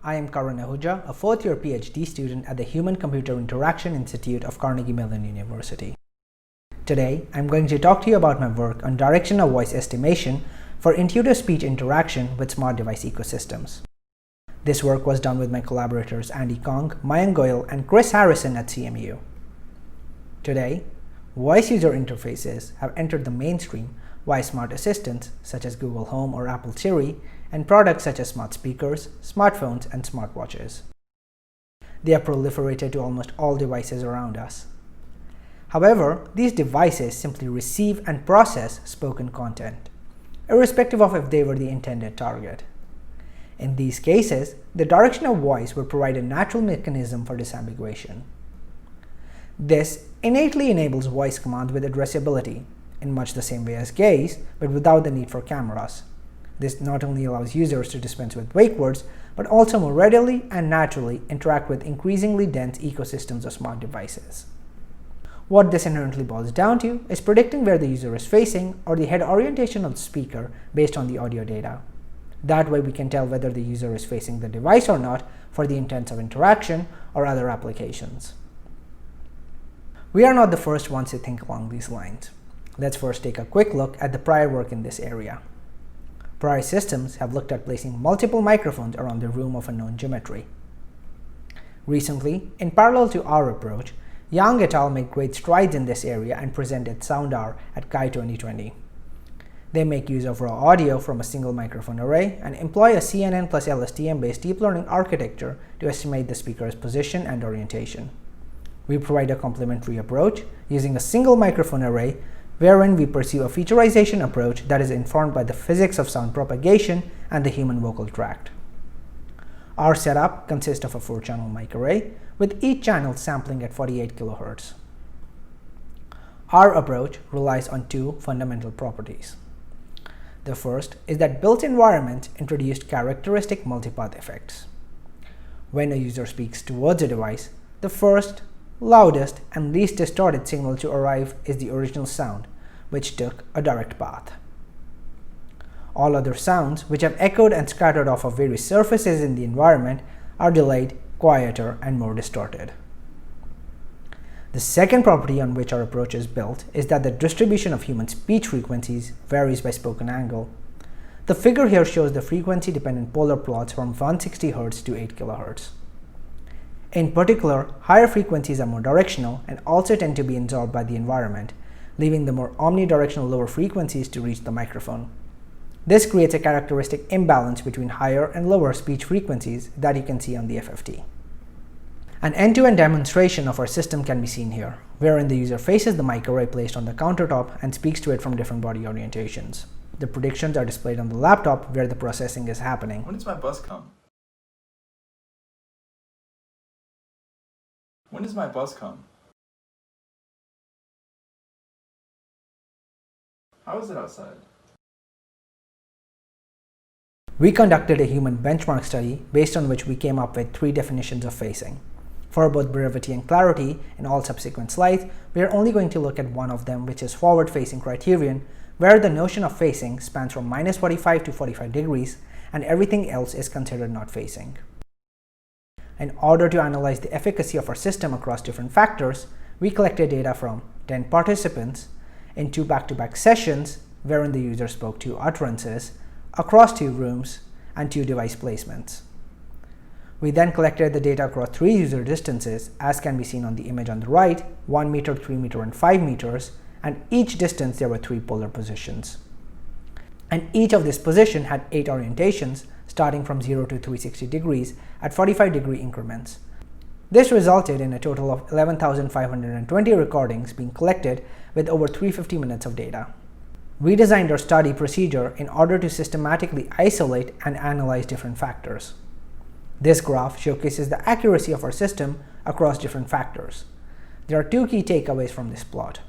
I am Karan Ahuja, a fourth-year PhD student at the Human-Computer Interaction Institute of Carnegie Mellon University. Today, I'm going to talk to you about my work on directional voice estimation for intuitive speech interaction with smart device ecosystems. This work was done with my collaborators Andy Kong, Mayank Goel, and Chris Harrison at CMU. Today, voice user interfaces have entered the mainstream via smart assistants such as Google Home or Apple Siri, and products such as smart speakers, smartphones, and smartwatches. They have proliferated to almost all devices around us. However, these devices simply receive and process spoken content, irrespective of if they were the intended target. In these cases, the directional voice will provide a natural mechanism for disambiguation. This innately enables voice commands with addressability, in much the same way as gaze, but without the need for cameras. This not only allows users to dispense with wake words, but also more readily and naturally interact with increasingly dense ecosystems of smart devices. What this inherently boils down to is predicting where the user is facing or the head orientation of the speaker based on the audio data. That way we can tell whether the user is facing the device or not for the intents of interaction or other applications. We are not the first ones to think along these lines. Let's first take a quick look at the prior work in this area. Prior systems have looked at placing multiple microphones around the room of a known geometry. Recently, in parallel to our approach, Yang et al. Made great strides in this area and presented SoundR at CHI 2020. They make use of raw audio from a single microphone array and employ a CNN plus LSTM-based deep learning architecture to estimate the speaker's position and orientation. We provide a complementary approach using a single microphone array wherein we pursue a featurization approach that is informed by the physics of sound propagation and the human vocal tract. Our setup consists of a 4-channel mic array, with each channel sampling at 48 kHz. Our approach relies on two fundamental properties. The first is that built environments introduced characteristic multipath effects. When a user speaks towards a device, the first, loudest, and least distorted signal to arrive is the original sound, which took a direct path. All other sounds, which have echoed and scattered off of various surfaces in the environment, are delayed, quieter, and more distorted. The second property on which our approach is built is that the distribution of human speech frequencies varies by spoken angle. The figure here shows the frequency-dependent polar plots from 160 Hz to 8 kHz. In particular, higher frequencies are more directional and also tend to be absorbed by the environment, leaving the more omnidirectional lower frequencies to reach the microphone. This creates a characteristic imbalance between higher and lower speech frequencies that you can see on the FFT. An end-to-end demonstration of our system can be seen here, wherein the user faces the mic array placed on the countertop and speaks to it from different body orientations. The predictions are displayed on the laptop where the processing is happening. When does my bus come? When does my bus come? How is it outside? We conducted a human benchmark study based on which we came up with 3 definitions of facing. For both brevity and clarity in all subsequent slides, we are only going to look at one of them, which is forward-facing criterion, where the notion of facing spans from -45 to 45 degrees and everything else is considered not facing. In order to analyze the efficacy of our system across different factors, we collected data from 10 participants in 2 back-to-back sessions wherein the user spoke 2 utterances across 2 rooms and 2 device placements. We then collected the data across 3 user distances, as can be seen on the image on the right, 1 meter, 3 meter, and 5 meters, and each distance there were 3 polar positions. And each of this position had 8 orientations, starting from 0 to 360 degrees at 45-degree increments. This resulted in a total of 11,520 recordings being collected with over 350 minutes of data. We designed our study procedure in order to systematically isolate and analyze different factors. This graph showcases the accuracy of our system across different factors. There are 2 key takeaways from this plot.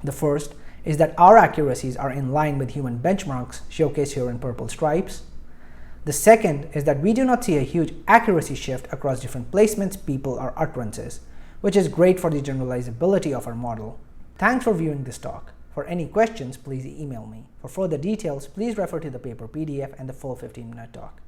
The first is that our accuracies are in line with human benchmarks showcased here in purple stripes. The second is that we do not see a huge accuracy shift across different placements, people, or utterances, which is great for the generalizability of our model. Thanks for viewing this talk. For any questions, please email me. For further details, please refer to the paper PDF and the full 15-minute talk.